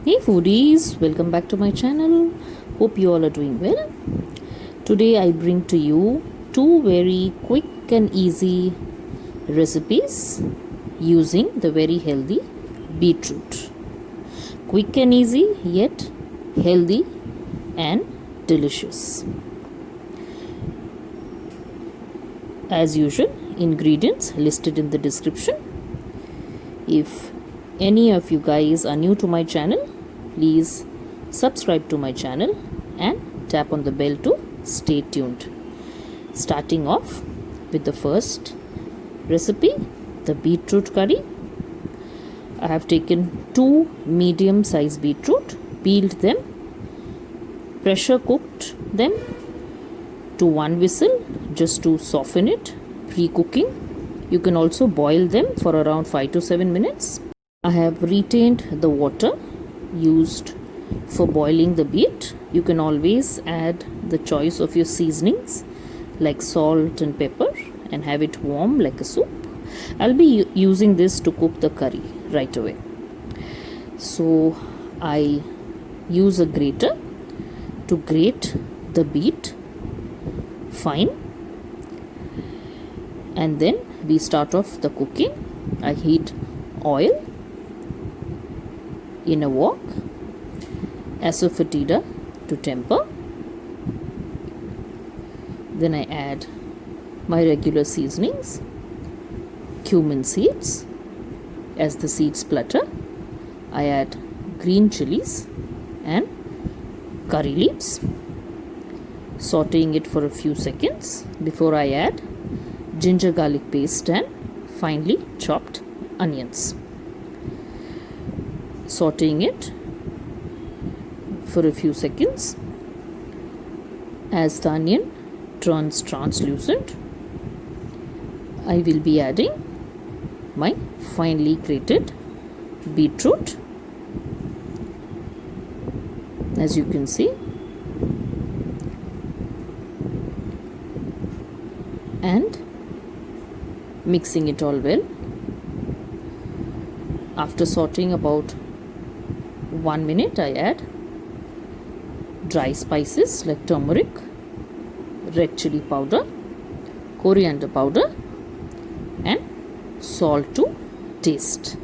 Hey foodies, welcome back to my channel. Hope you all are doing well. Today I bring to you two very quick and easy recipes using the very healthy beetroot. Quick and easy, yet healthy and delicious. As usual, ingredients listed in the description. If any of you guys are new to my channel, please subscribe to my channel and tap on the bell to stay tuned. Starting off with the first recipe, the beetroot curry. I have taken 2 medium size beetroot, peeled them, pressure cooked them to 1 whistle just to soften it, pre-cooking. You can also boil them for around 5 to 7 minutes. I have retained the water used for boiling the beet. You can always add the choice of your seasonings like salt and pepper and have it warm like a soup. I'll be using this to cook the curry right away. So I use a grater to grate the beet fine, and then we start off the cooking. I heat oil in a wok, asafoetida to temper. Then I add my regular seasonings, cumin seeds. As the seeds splutter, I add green chilies and curry leaves, sauteing it for a few seconds before I add ginger garlic paste and finely chopped onions. Sauteing it for a few seconds. As the onion turns translucent, I will be adding my finely grated beetroot. As you can see, and mixing it all well. After sauteing about 1 minute, I add dry spices like turmeric, red chili powder, coriander powder and salt to taste.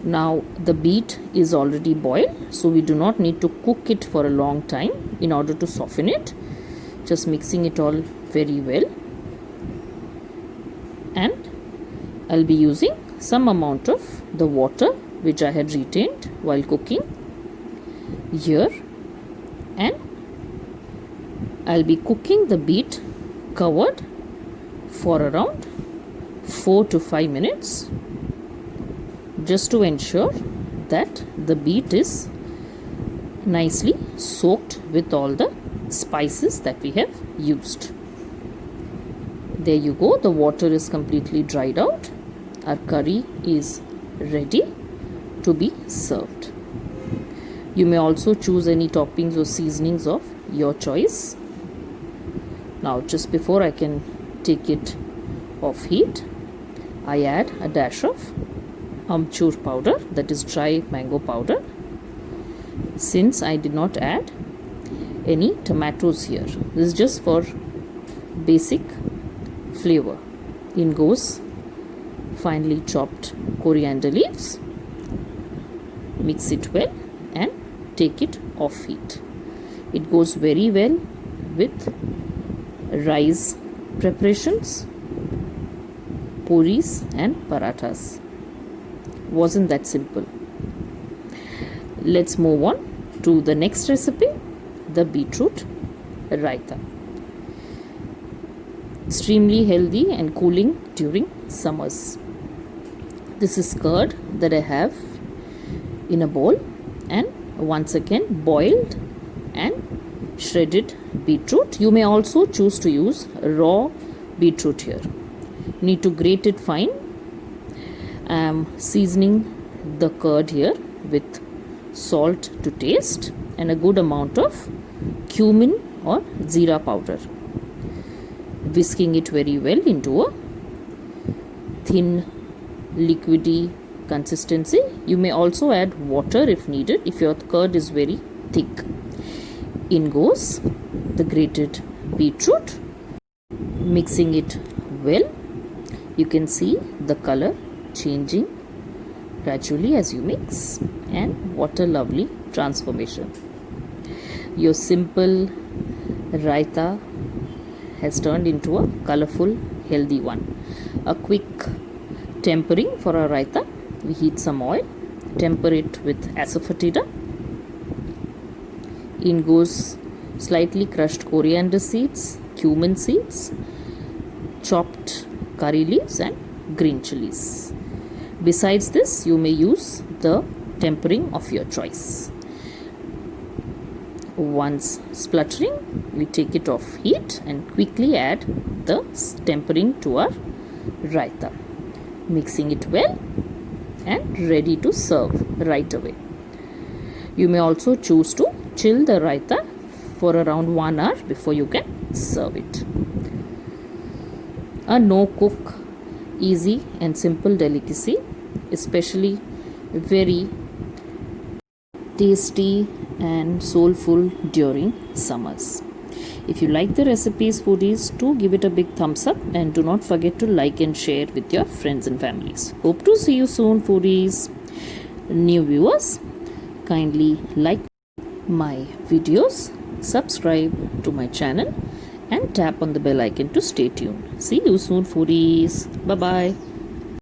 Now the beet is already boiled, so we do not need to cook it for a long time in order to soften it. Just mixing it all very well, and I'll be using some amount of the water which I had retained while cooking here, and I'll be cooking the beet covered for around 4 to 5 minutes just to ensure that the beet is nicely soaked with all the spices that we have used. There you go, the water is completely dried out. Our curry is ready to be served. You may also choose any toppings or seasonings of your choice. Now just before I can take it off heat, I add a dash of amchur powder, that is dry mango powder. Since I did not add any tomatoes here, this is just for basic flavor. In goes finely chopped coriander leaves. Mix it well and take it off heat. It goes very well with rice preparations, puris and parathas. Wasn't that simple? Let's move on to the next recipe, the beetroot raita. Extremely healthy and cooling during summers. This is curd that I have in a bowl, and once again boiled and shredded beetroot. You may also choose to use raw beetroot here. Need to grate it fine. I am seasoning the curd here with salt to taste and a good amount of cumin or jeera powder. Whisking it very well into a thin liquidy consistency. You may also add water if needed, if your curd is very thick. In goes the grated beetroot. Mixing it well. You can see the color changing gradually as you mix, and what a lovely transformation. Your simple raita has turned into a colorful, healthy one. A quick tempering for our raita. We heat some oil, temper it with asafoetida. In goes slightly crushed coriander seeds, cumin seeds, chopped curry leaves and green chilies. Besides this, you may use the tempering of your choice. Once spluttering, we take it off heat and quickly add the tempering to our raita. Mixing it well and ready to serve right away. You may also choose to chill the raita for around 1 hour before you can serve it. A no-cook, easy and simple delicacy, especially very tasty and soulful during summers. If you like the recipes, foodies, do give it a big thumbs up and do not forget to like and share with your friends and families. Hope to see you soon, foodies. New viewers, kindly like my videos, subscribe to my channel and tap on the bell icon to stay tuned. See you soon, foodies. Bye bye.